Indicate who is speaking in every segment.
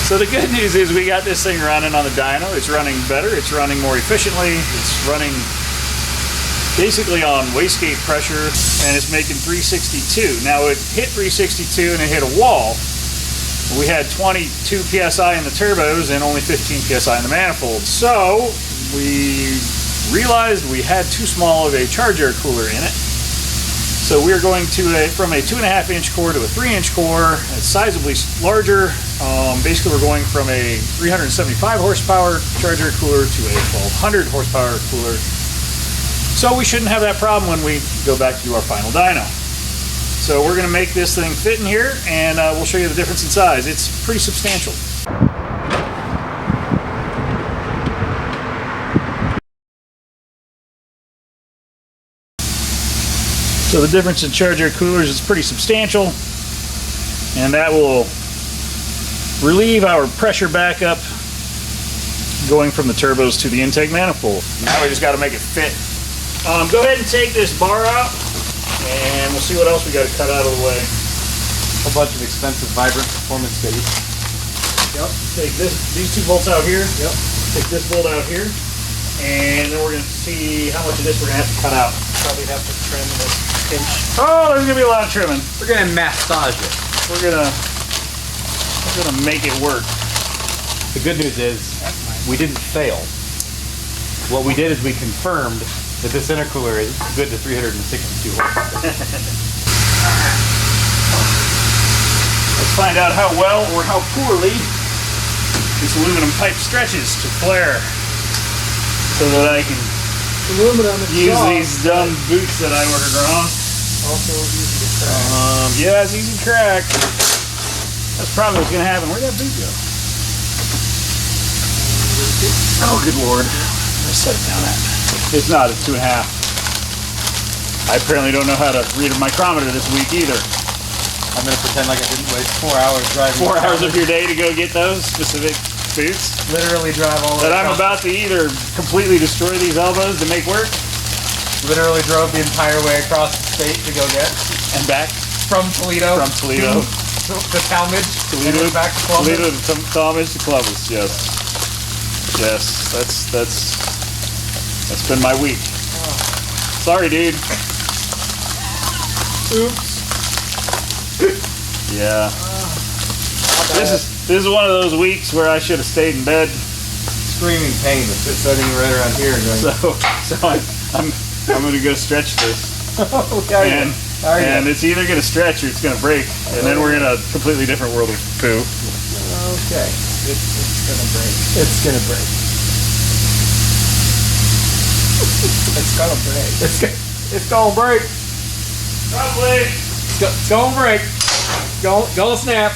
Speaker 1: So the good news is we got this thing running on the dyno. It's running better, it's running more efficiently, it's running basically on wastegate pressure, and it's making 362. Now it hit 362 and it hit a wall. We had 22 PSI in the turbos and only 15 PSI in the manifold. So we realized we had too small of a charge air cooler in it. So we're going to from a 2.5 inch core to a 3 inch core. It's sizably larger. Basically we're going from a 375 horsepower charge air cooler to a 1200 horsepower cooler. So we shouldn't have that problem when we go back to do our final dyno. So we're going to make this thing fit in here, and we'll show you the difference in size. It's pretty substantial. So the difference in charge air coolers is pretty substantial, and that will relieve our pressure backup going from the turbos to the intake manifold. Now we just got to make it fit. Go ahead and take this bar out, and we'll see what else we got to cut out of the way.
Speaker 2: A bunch of expensive vibrant performance goodies.
Speaker 1: Yep. Take these 2 bolts out here. Yep. Take this bolt out here, and then we're going to see how much of this we're going to have to cut out.
Speaker 2: Probably have to trim this pinch.
Speaker 1: Oh, there's going to be a lot of trimming.
Speaker 2: We're going to massage it.
Speaker 1: We're gonna make it work.
Speaker 2: The good news is we didn't fail. What we did is we confirmed that this intercooler is good to 362 horsepower.
Speaker 1: Let's find out how well or how poorly this aluminum pipe stretches to flare, so that I can use these dumb boots that I ordered wrong.
Speaker 2: Also easy to crack.
Speaker 1: Yeah, it's easy to crack. That's probably what's going to happen. Where'd that boot go? Oh, good lord. I set it down at. It's not, it's 2.5. I apparently don't know how to read a micrometer this week either.
Speaker 2: I'm going to pretend like I didn't waste 4 hours driving.
Speaker 1: 4 hours of your day to go get those specific boots?
Speaker 2: Literally drive all the way.
Speaker 1: That I'm about to either completely destroy these elbows to make work.
Speaker 2: Literally drove the entire way across the state to go get.
Speaker 1: And back.
Speaker 2: From Toledo.
Speaker 1: From Toledo.
Speaker 2: To Talmadge.
Speaker 1: Toledo,
Speaker 2: and back to Columbus.
Speaker 1: Toledo to Talmadge to Columbus, yes. Yes, that's been my week.
Speaker 2: Oh.
Speaker 1: Sorry, dude.
Speaker 2: Oops.
Speaker 1: Yeah. This is one of those weeks where I should have stayed in bed.
Speaker 2: Screaming pain that's sitting right around here.
Speaker 1: So I'm going to go stretch this.
Speaker 2: Okay.
Speaker 1: And it's either going to stretch or it's going to break, and then we're in a completely different world of poo.
Speaker 2: Okay. It's going to break. It's going to break. It's going to break. It's going to break.
Speaker 1: Probably.
Speaker 2: It's going to break. Go snap.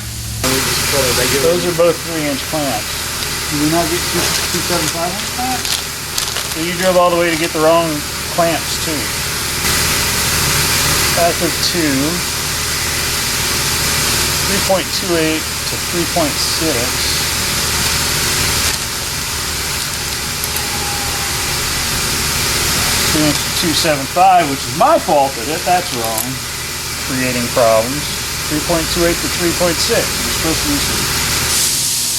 Speaker 1: Those are both 3-inch clamps. Did we not get 275-inch clamps? So you drove all the way to get the wrong clamps too. Back of 2, 3.28 to 3.6. 3 inch to 275, which is my fault that's wrong, creating problems. 3.28 to 3.6. You're supposed to use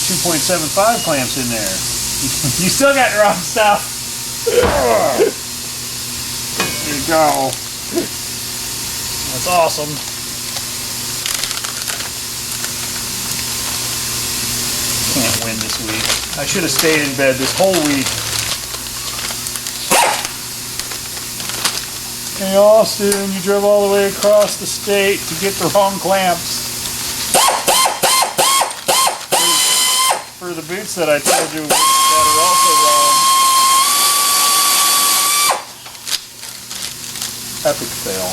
Speaker 1: some 2.75 clamps in there. You still got the wrong stuff. There you go. That's awesome. Can't win this week. I should have stayed in bed this whole week. Hey Austin, you drove all the way across the state to get the wrong clamps. For the boots that I told you that are also wrong. Epic fail.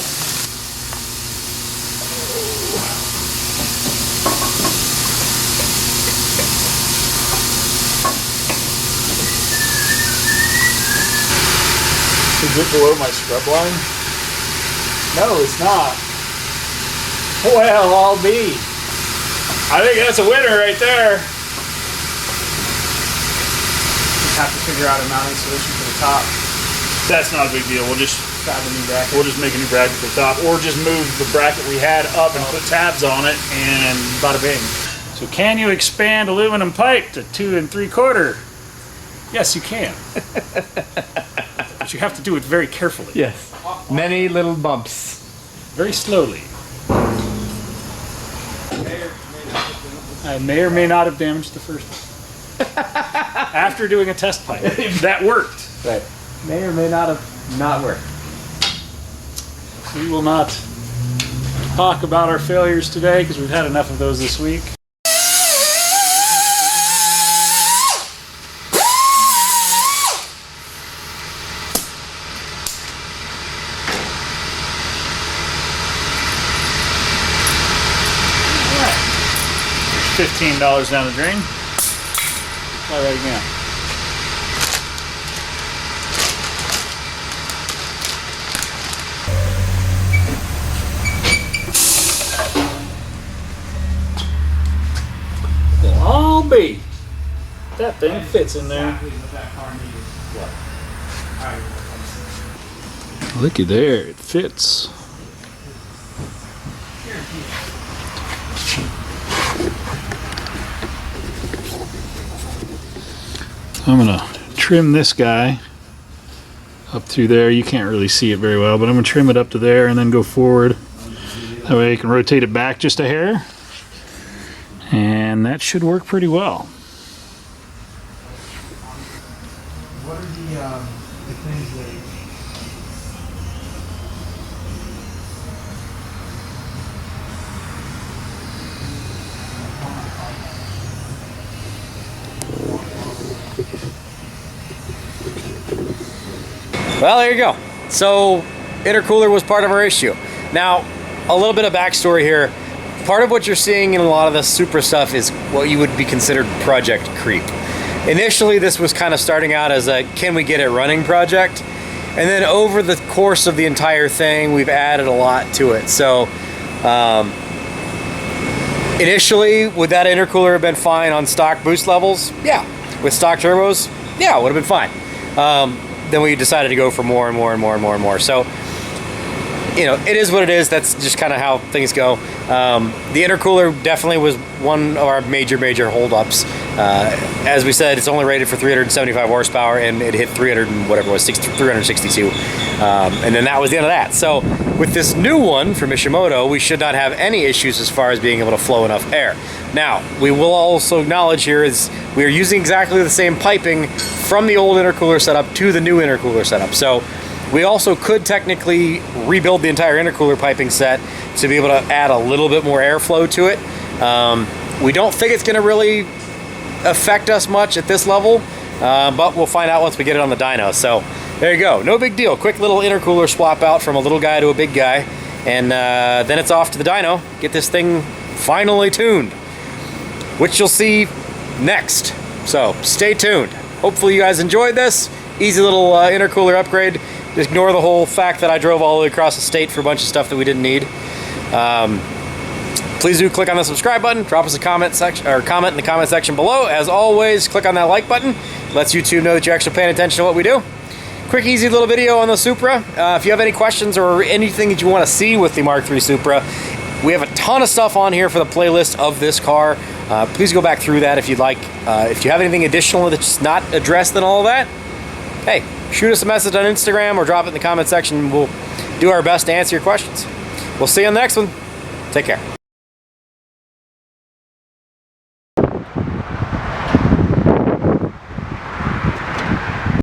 Speaker 1: Is it below my scrub line? No, it's not. Well, I'll be. I think that's a winner right there.
Speaker 2: Just have to figure out a mounting solution for the top.
Speaker 1: That's not a big deal. We'll just
Speaker 2: Grab a new bracket.
Speaker 1: We'll just make a new bracket for the top, or just move the bracket we had up and put tabs on it, and bada bing. So can you expand aluminum pipe to 2 3/4? Yes, you can. But you have to do it very carefully.
Speaker 2: Yes. Many little bumps.
Speaker 1: Very slowly. I may or may not have damaged the first one. After doing a test pipe. That worked.
Speaker 2: Right. May or may not have not worked.
Speaker 1: We will not talk about our failures today because we've had enough of those this week. $15 down the drain. Try that again. They'll all be. That thing fits in there. Looky there, it fits. I'm gonna trim this guy up through there. You can't really see it very well, but I'm gonna trim it up to there and then go forward. That way I can rotate it back just a hair. And that should work pretty well.
Speaker 3: What are the things that...
Speaker 4: Well, there you go. So, intercooler was part of our issue. Now, a little bit of backstory here. Part of what you're seeing in a lot of the Supra stuff is what you would be considered project creep. Initially, this was kind of starting out as a can we get it running project, and then over the course of the entire thing, we've added a lot to it. So, initially, would that intercooler have been fine on stock boost levels? Yeah. With stock turbos? Yeah, it would have been fine. Then we decided to go for more and more and more and more and more. So, you know, it is what it is. That's just kind of how things go. The intercooler definitely was one of our major holdups. As we said, it's only rated for 375 horsepower, and it hit 300 and whatever it was, 362. And then that was the end of that. So with this new one from Ishimoto, we should not have any issues as far as being able to flow enough air. Now, we will also acknowledge here is we are using exactly the same piping from the old intercooler setup to the new intercooler setup. So we also could technically rebuild the entire intercooler piping set to be able to add a little bit more airflow to it. We don't think it's going to really affect us much at this level, but we'll find out once we get it on the dyno. So there you go. No big deal. Quick little intercooler swap out from a little guy to a big guy, and then it's off to the dyno. Get this thing finally tuned, which you'll see next. So stay tuned. Hopefully you guys enjoyed this. Easy little intercooler upgrade. Just ignore the whole fact that I drove all the way across the state for a bunch of stuff that we didn't need. Please do click on the subscribe button. Drop us a comment section or comment in the comment section below. As always, click on that like button. Lets YouTube know that you're actually paying attention to what we do. Quick, easy little video on the Supra. If you have any questions or anything that you want to see with the Mark III Supra, we have a ton of stuff on here for the playlist of this car. Please go back through that if you'd like. If you have anything additional that's not addressed in all of that, hey, shoot us a message on Instagram or drop it in the comment section. We'll do our best to answer your questions. We'll see you on the next one. Take care.